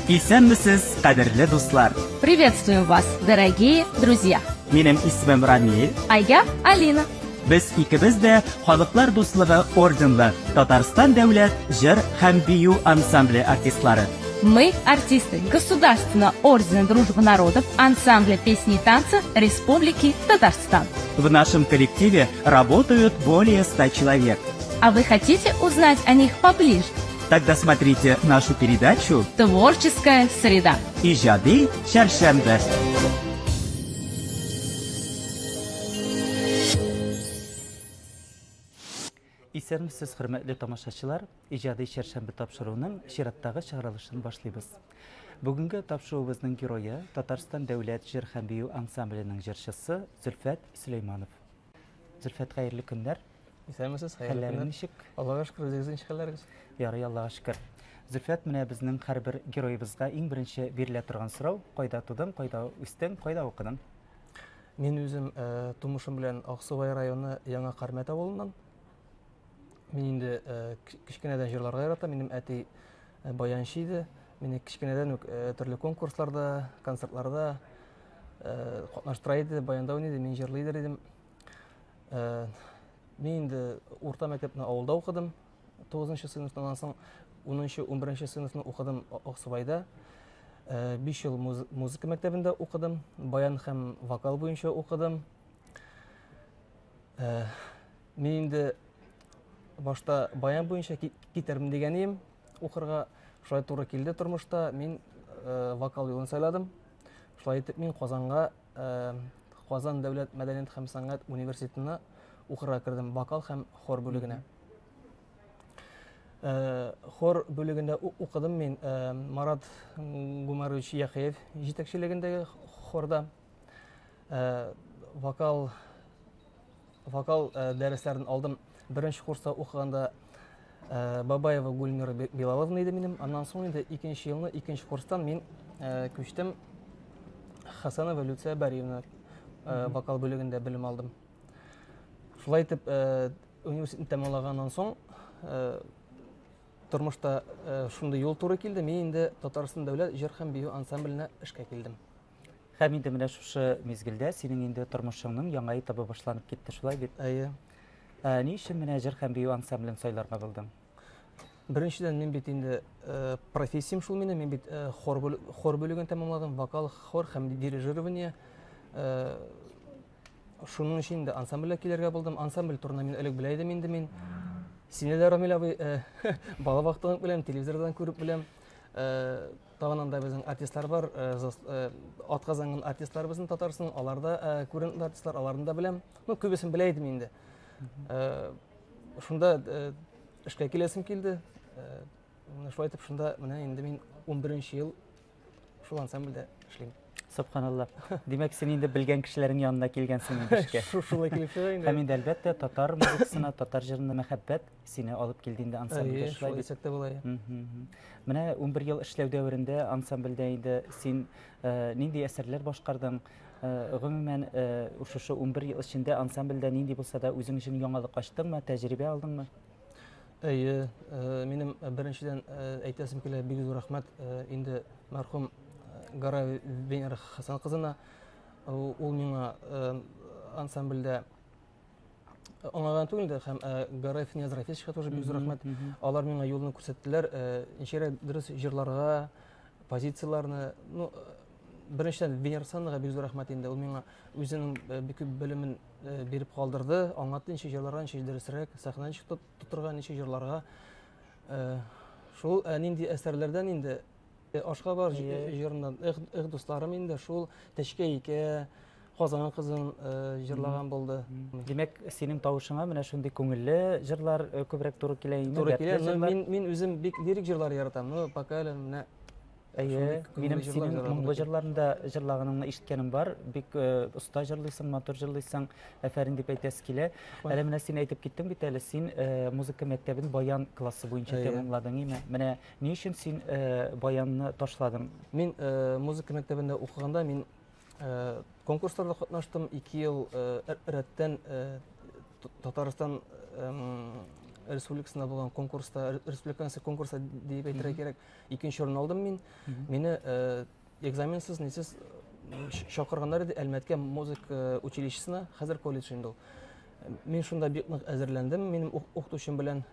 Исәнмесез, кадерле дуслар. Приветствуем вас, дорогие друзья. Минем исмем Рамил. А я Алина. Без икебез дә Халыклар дуслыгы орденлы Татарстан дәүләт җыр һәм бию ансамбле артистлары. Мы артисты Государственного ордена Дружбы народов ансамбля песни и танца Республики Татарстан. В нашем коллективе работают более 100 человек. А вы хотите узнать о них поближе? Тогда смотрите нашу передачу Творческая среда. «Иҗади чәршәмбе». Исәнмесез, хөрмәтле тамашачылар, иҗади чәршәмбе тапшыруның чираттагы чыгарылышын башлыйбыз. Бүгенге тапшыруыбызның герое Татарстан дәүләт җыр һәм бию ансамбленең җырчысы Зөлфәт Сөләйманов. Зөлфәт, хәерле көннәр. Исәнмесез, хәерле Хәлләрегез көннәр. ничек? Аллага шөкер, үзегезнең хәлләрегез. Ярый, Аллага шөкер. Зөлфәт, менә безнең һәрбер героебызга иң беренче бирелә торган сорау: кайда тудың, кайда үстең, кайда укыдың? Мин үзем тумышым белән Аксубай районы Яңа Кармәт авылыннан. Мин инде кичкенәдән җырларга яратам. Минем әти баянчы иде. Мине кичкенәдән үк төрле конкурсларда, концертларда катнаштыра иде, баянда уйный иде, мин җырлый идем. Мин инде урта мәктәпне авылда укыдым. 9нчы сыйныфтан соң 10нчы, 11нче сыйныфны укыдым Аксубайда. 5 ел музыка мәктәбендә укыдым. Баян һәм вокал буенча укыдым. Мин инде башта баян буенча китәрмен дигән идем. Укырга шулай туры килде тормышта. Мин вокал юлын сайладым. Шулай итеп мин Казанга, Казан дәүләт мәдәният һәм сәнгать университетына укырга кирдем, вокал һәм хор бүлегенә. Хор бүлегендә укыдым мин Марат Гумарович Яхеев җитәкчелегендәге хорда. Вокал дәресләрен алдым. Беренче курста укыганда Бабаева Гульмира Билаловна иде минем. Аннан соң инде 2нче елны 2нче курстан мин күчтем Хасанова Люция Бариевна вокал бүлегендә белем алдым. Шулай итеп университетны тәмамлаганнан соң тормышта шундый юл туры килде. Мин инде Татарстан дәүләт җыр һәм бию ансамбленә эшкә килдем. Һәм инде менә шушы мизгелдә синең инде тормышыңның яңа этабы башланып китте, шулай бит? Әйе. Ни өчен менә җыр һәм бию ансамблен сайларга булдың? Беренчедән мин бит инде профессиям шул минем. Мин бит хор бүлеген тәмамладым, вокал, хор һәм дирижирование. Шуның өчен инде ансамбльгә килергә булдым. Ансамбль турында мин элек белә идем инде мин. Сине дә Рамил абый бала вакытын беләм, телевизордан күреп беләм. Тагын анда безнең артистлар бар, атказанган артистларыбызның Татарстанның, аларда күренекле артистлар, аларны да беләм. Ну, күбесен белә идем инде. Шунда эшкә киләсем килде. Шулай итеп шунда менә инде мин 11нче ел шул ансамбльдә эшлим. Субханалла. Димәк, син инде белгән кешеләрнең янына килгәнсең инде эшкә. Шулай килеп чыга инде. Һәм инде әлбәттә татар музыкасына, татар җырына мәхәббәт сине алып килде инде ансамбльгә, шулай бит? Шулай була. Менә 11 ел эшләү дәверендә ансамбльдә инде син нинди әсәрләр башкардың? Гомумән, шушы 11 ел эчендә ансамбльдә нинди булса да үзең өчен яңалык ачтыңмы, тәҗрибә алдыңмы? Әйе, минем беренчедән әйтәсем килә, бик зур рәхмәт инде мәрхүм Гарай Венера Хасан кызына. Ул миңа ансамбльдә аңлаган түгел дә, һәм Гарай Финияз Рафисовичка тоже бик зур рәхмәт. Алар миңа юлны күрсәттеләр, ничәрәк дөрес җырларга, позицияларны. Ну, беренчедән Венера Хасанга бик зур рәхмәт инде. Ул миңа үзенең бик күп белемен биреп калдырды. Аңлатты ничә җырларга, ничә дөресрәк, сәхнәне тотырга, ничә җырларга. Шул нинди әсәрләрдән инде ашка бар җырыннан их дусларым инде шул Тәчкәйкә, Казан кызын җырлаган булды. Димәк, синең тавышыңа менә шундый күңелле җырлар күбрәк туры килә инде. Туры килә. Мин үзем бик лирик җырлар яратам. Ну, пока әле менә Әйе, минем синең моңлы җырларында җырлаганыңны ишеткәнем бар. Бик оста җырлыйсың, матур җырлыйсың, әфәрин дип әйтәсе килә. Әле менә син әйтеп киттең бит әле, син музыка мәктәбен баян классы буенча тәмамладың, име? Менә ни өчен син баянны ташладың? Мин музыка мәктәбендә укыганда мин конкурсларда катнаштым. 2 ел рәттән Татарстан республикасында болған конкурста, республиканский конкурста деп әйтергә кирәк, 2нче орын алдым мин. Мине экзаменсыз, несез шақырганнар иде Әлмәткә музыка училищесына, хәзер колледж инде ул. Мин шунда бик нык әзерләндем, минем укытучым белән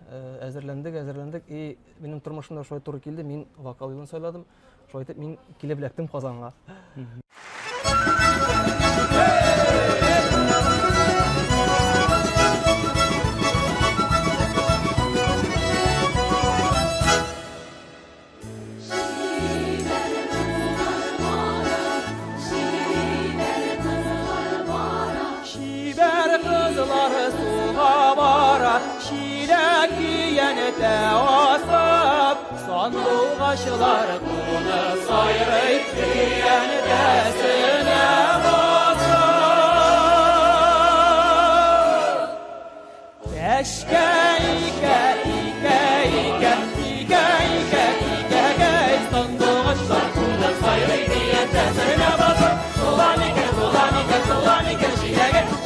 әзерләндек, и минем тормышымда шулай туры килде, мин вокал юлын сайладым. Шулай итеп мин килеп эләктем Казанга. Çilek yiyenete asıp, sandıqaşılar konu sayrı yiyenetesine basıp. Teşke ike, sandıqaşılar konu sayrı yiyenetesine basıp. Dolan ike,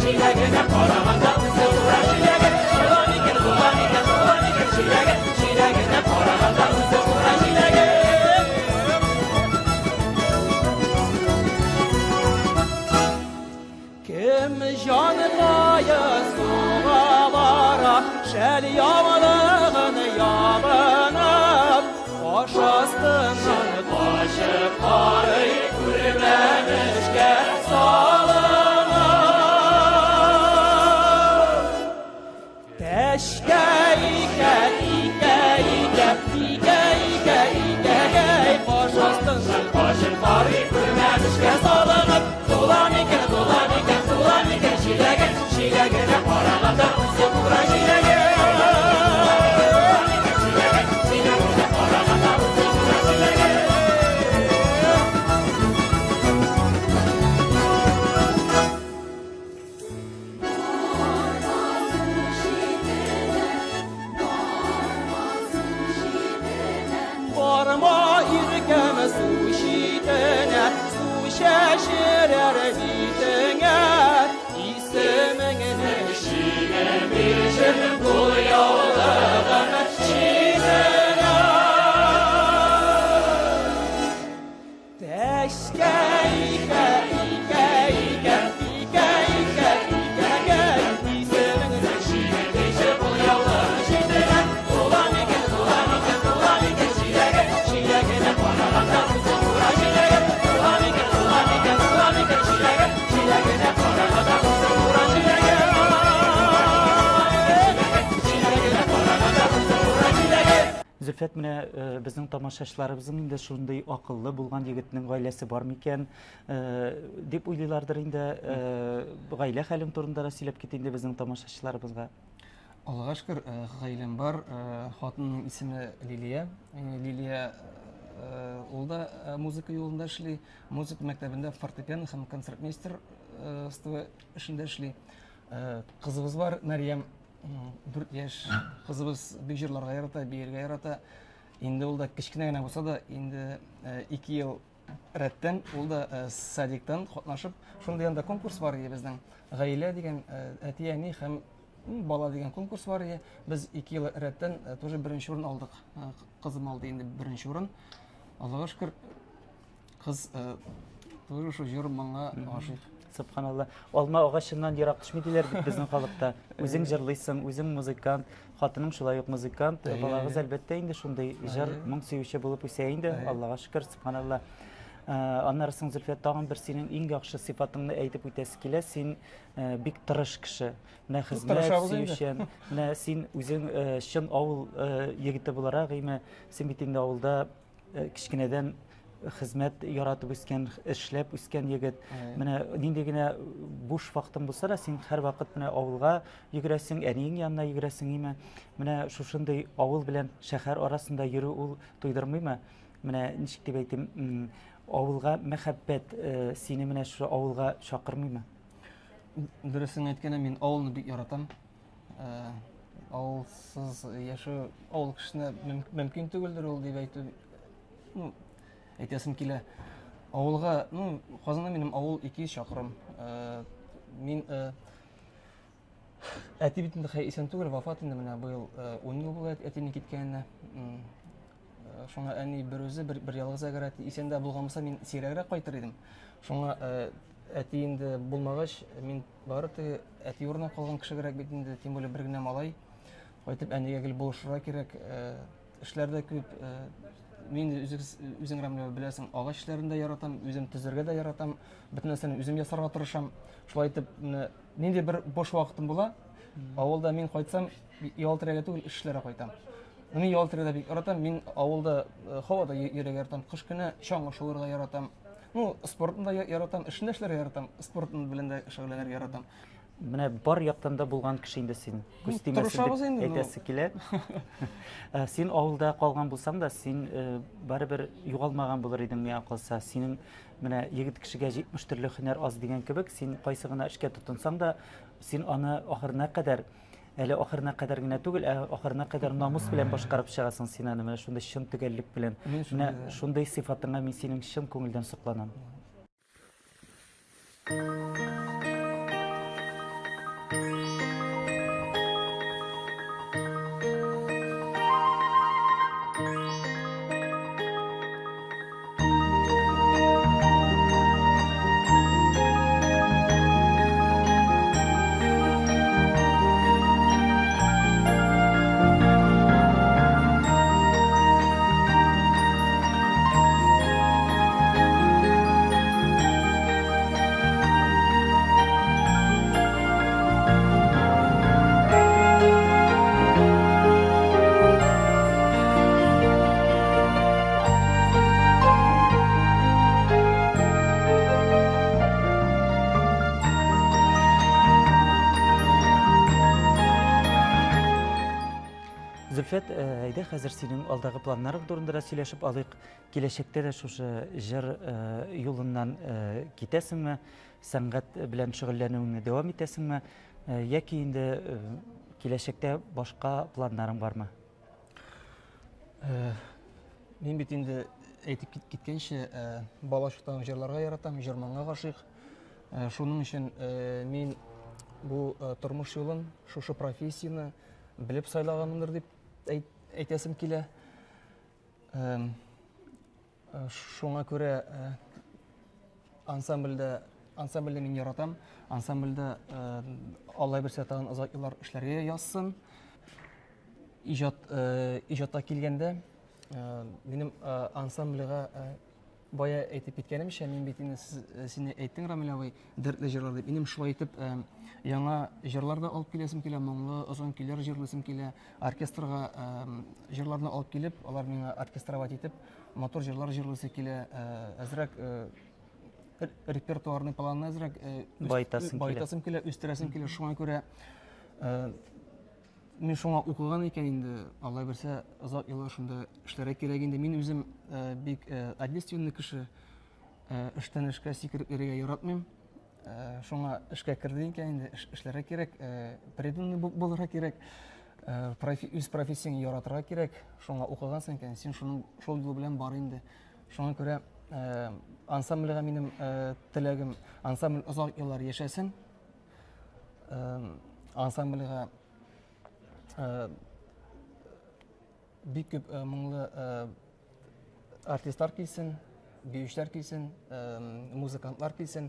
çilegine paramanda uzun çilege. Kim canıya soğalara şel yamalığını yalanıp baş astından kaçıp karıyı kürmemişke salınıp teşke baş astından kaçıp karıyı kürmemişke salınıp dolan iken çilegine paralanda uzun kura çilege. Çilegine paralanda uzun kura çilege. Varma irkem su şitene, su şaşirer bitene. İsmini şinemişim bu yollarına çiğnene. Teşke ike, İsmini şinemişim bu yollarına çiğnene. Dolan ike, çilegine paralanda uzun kura çilege. Dolan ike, çilegine paralanda uzun kura çilege. Зөлфәт, менә безнең тамашачыларыбызның инде шундый акыллы булган егетнең гаиләсе бар микән дип уйлыйлардыр инде. Гаилә хәлем турында да сөйләп кит инде безнең тамашачыларыбызга. Аллага шөкер, гаиләм бар. Хатынның исеме Лилия. Лилия ул да музыка юлында эшли. Музыка мәктәбендә фортепиано һәм концертмейстер эшендә эшли. Кызыбыз бар, Мәриям, 4 яшь. Кызыбыз бик җырларга ярата, биергә ярата. Инде ул да кечкенә генә булса да, инде 2 ел рәттән ул да садиктан катнашып, шундый анда конкурс бар иде безнең. Гаилә дигән әти-әни һәм бала дигән конкурс бар иде. Без 2 ел рәттән тоже 1нче урын алдык. Кызым алды инде 1нче урын. Аллага шөкер, кыз тоже шу җыр моңа гашыйк. Субханалла. Алма агачыннан ерак төшми диләр бит безнең халыкта. Үзең җырлыйсың, үзең музыкант, хатының шулай ук музыкант. Балагыз әлбәттә инде шундый җыр, моң сөюче булып үсә инде. Аллага шөкер, субханалла. Аннары соң Зөлфәт, тагын бер синең иң яхшы сыйфатыңны әйтеп үтәсе килә. Син бик тырыш кеше. Менә хезмәт сөючән, менә син үзең чын авыл егете буларак, син бит инде авылда кичкенәдән хезмәт яратып үскән, эшләп үскән егет. Менә нинди генә буш вакытың булса да, син һәр вакыт менә авылга йөгерәсең, әниең янына йөгерәсең. Менә шушындый авыл белән шәһәр арасында йөрү ул туйдырмыймы? Менә ничек дип әйтим, авылга мәхәббәт сине менә шу авылга чакырмыймы? Дөресен әйткәндә, мин авылны бик яратам. Авылсыз яшәү авыл кешесенә мөмкин түгелдер ул дип әйтәсем килә. Авылга, Казанда минем авыл 200 чакрым. Мин Әти бит инде исән түгел, вафат инде менә быел 10 ел була әтинең киткәненә. Шуңа әни бер үзе бер ялгыз әгәр әти исән дә булганмаса мин сирәгрәк кайтыр идем. Шуңа әти инде булмагач мин бары теге әти урынына калган кешегәрәк бит инде, тем более бер генә малай. Кайтып әнигә гел булышырга кирәк. Эшләр дә күп. Мин үзең рәмләү беләсең, агач эшләрен дә яратам, үзем төзергә дә яратам, бөтен нәрсәне үзем ясарга тырышам. Шулай итеп, нинди бер бош вакытым була, авылда мин кайтсам, ял тирәгә түгел, эшләргә кайтам. Мин ял тирәгә бик яратам, мин авылда һавада йөрергә яратам, кыш көне чаңгы шуырга яратам. Спортны да яратам, эшне эшләргә яратам, спортны белән дә шөгыльләнергә яратам. Менә бар яктан да булган кеше инде син. Тырышабыз инде, Әйтәсе килә. Син авылда калган булсаң да, син барыбер югалмаган булыр идең, миңа калса. Синең менә егет кешегә 70 төрле һөнәр аз дигән кебек, син кайсы гына эшкә тотынсаң да, син аны ахырына кадәр, әле ахырына кадәр генә түгел, ахырына кадәр намус белән башкарып чыгасың син аны, менә шундый чын төгәллек белән. Менә шундый сыйфатыңа мин синең чын күңелдән сокланам. Зөлфәт, әйдә хәзер синең алдагы планнарың турында да сөйләшеп алыйк. Киләчәктә дә шушы җыр юлыннан китәсеңме? Сәнгать белән шөгыльләнүеңне дәвам итәсеңме? Яки инде киләчәктә башка планнарың бармы? Мин бит инде әйтеп киткәнчә, балачактан җырларга яратам, җырманга гашыйк. Шуның өчен мин бу тормыш юлын, шушы профессияны белеп сайлаганмындыр дип әйтәсем килә. Шуңа күрә ансамбльдә мин яратам. Ансамбльдә Аллаһ берсә тагын озак еллар эшләргә язсын. Иҗатка килгәндә минем ансамбльгә бая әйтеп киткәнемчә, мин бит инде сине әйттең, Рамил абый, дәртле җырлар дип. Минем шулай итеп яңа җырларда алып киләсем килә, моңлы, озын көйләр җырлыйсым килә. Оркестрга җырларны алып килеп, алар миңа оркестровать итеп, мотор җырлар җырлыйсы килә. Әзрәк репертуарны планны әзрәк байтасым килә, үстерәсем килә. Шуңа күрә мин шуңа укыган икән инде, Аллаһ берсә озак еллар шунда эшләргә кирәк инде. Мин үзем бик ответственный кеше, эштән эшкә сикереп йөрергә яратмыйм. Шуңа эшкә керде икән инде, эшләргә кирәк, преданный булырга кирәк, үз профессияңны яратырга кирәк. Шуңа укыгансың икән, син шул юл белән бар инде. Шуңа күрә ансамбльгә минем теләгем, ансамбль озак еллар яшәсен. Ансамбльгә бик күп моңлы артистлар килсен, биючеләр килсен, музыкантлар килсен.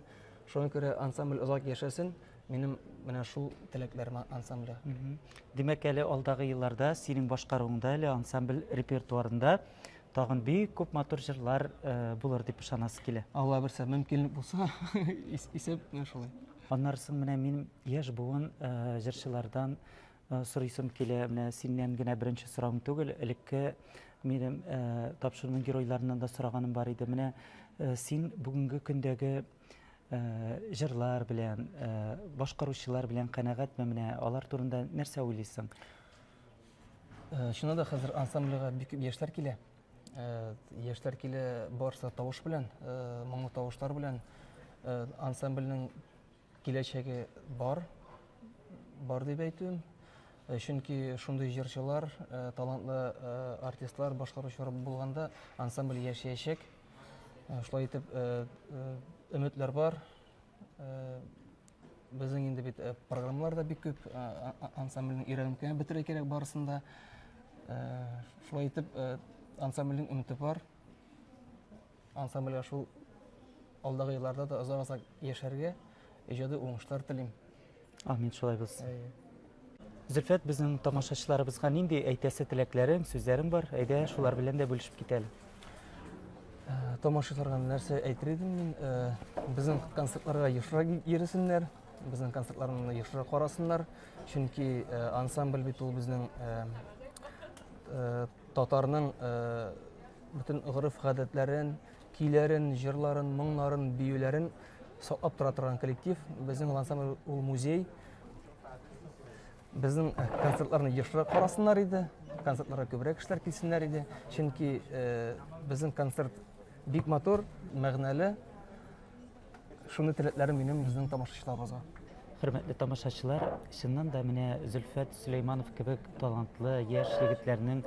Шуңа күрә ансамбль озак яшәсен. Минем менә шул теләкләрем ансамбльгә. Димәк, әле алдагы елларда синең башкаруыңда, әле ансамбль репертуарында тагын бик күп матур җырлар булыр дип ышанасы килә. Алла берсә мөмкинлек булса, исәп шулай. Аннарсын менә мин яшь буын җырчылардан сорыйсым килә, менә синнән генә беренче соравым түгел, элекке минем тапшыруның геройларыннан да сораганым бар иде. Менә син бүгенге көндәге җырлар белән, башкаручылар белән канәгатьме, менә алар турында нәрсә уйлыйсың? Шуңа да хәзер ансамбльгә бик күп яшьләр килә. Яшьләр килә барса тавыш белән, моңлы тавышлар белән. Ансамбльнең киләчәге бар дип әйтүем. Чөнки шундый җырчылар, талантлы артистлар, башкаручылар булганда ансамбль яшәячәк. Шулай итеп, өметләр бар. безнең инде бит программалар да бик күп, ансамбльнең өйрәнүккә бетерә кирәк барысында. Шулай итеп, ансамбльнең өмете бар. Ансамбльгә шул алдагы елларда да озак яшәргә, иҗади уңышлар телим. Амин, шулай булсын. Зөлфәт, безнең тамашачыларыбызга нинди әйтәсе теләкләрең, сүзләрең бар? Әйдә, шулар белән дә бүлешеп китәле. Тамашачыларга нәрсә әйтер идем мин? Безнең концертларга ешрак йөресеннәр, безнең концертларны ешрак карасыннар, чөнки ансамбль бит ул безнең татарның бөтен гореф-гадәтләрен, көйләрен, җырларын, моңнарын, биюләрен саклап тора торган коллектив. Безнең ансамбль ул музей. Безнең концертларны ешрак карасыннар иде, концертларга күбрәк кешеләр килсеннәр иде, чөнки безнең концерт бик матур, мәгънәле. Шуны теләкләрем минем безнең тамашачыларыбызга. Хөрмәтле тамашачылар, чыннан да менә Зөлфәт Сөләйманов кебек талантлы яшь егетләрнең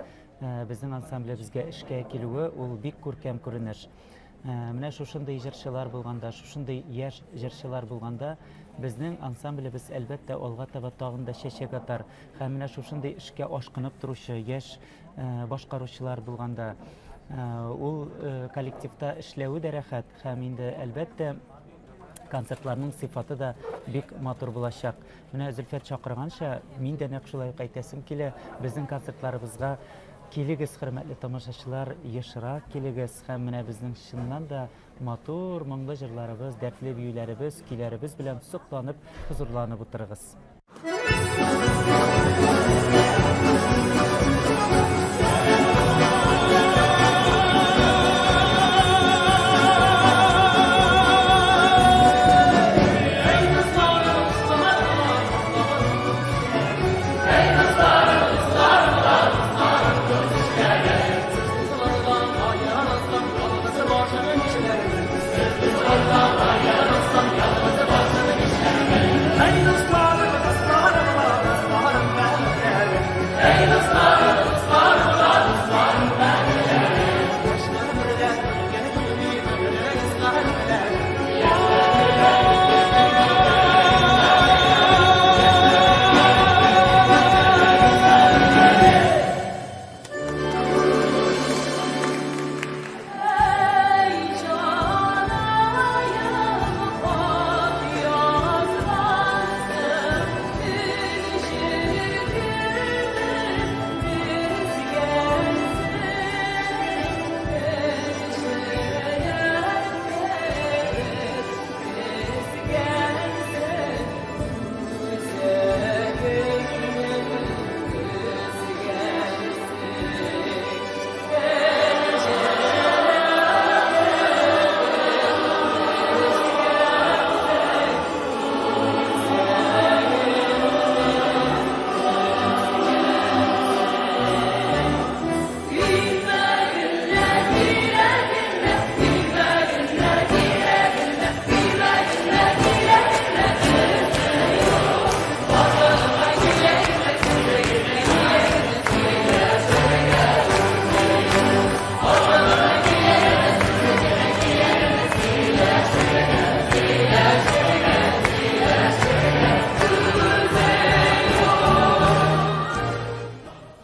безнең ансамблебезгә эшкә килүе ул бик күркәм күренеш. Менә шушындый җырчылар булганда, шушындый яшь җырчылар булганда, безнең ансамблебез әлбәттә алга таба тагын да чәчәк атар. Һәм менә шушындый эшкә ашкынып торучы яшь башкаручылар булганда, ул коллективта эшләүе дә рәхәт һәм инде әлбәттә концертларның сыйфаты да бик матур булачак. Менә Зөлфәт чакырганча, мин дә нәкъ шулай әйтәсем килә, безнең концертларыбызга килегез, хөрмәтле тамашачылар, ешрак килегез һәм менә безнең чыннан да матур, моңлы җырларыбыз, дәртле биюләребез, көйләребез белән сокланып, хузурланып утырыгыз.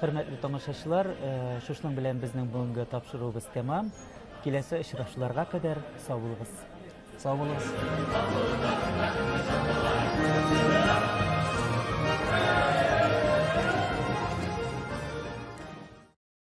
Хөрмәтле тамашачылар, шушның белән безнең бүгенге тапшыруыбыз тәмам. Киләсе очрашуларга кадәр сау булыгыз. Сау булыгыз.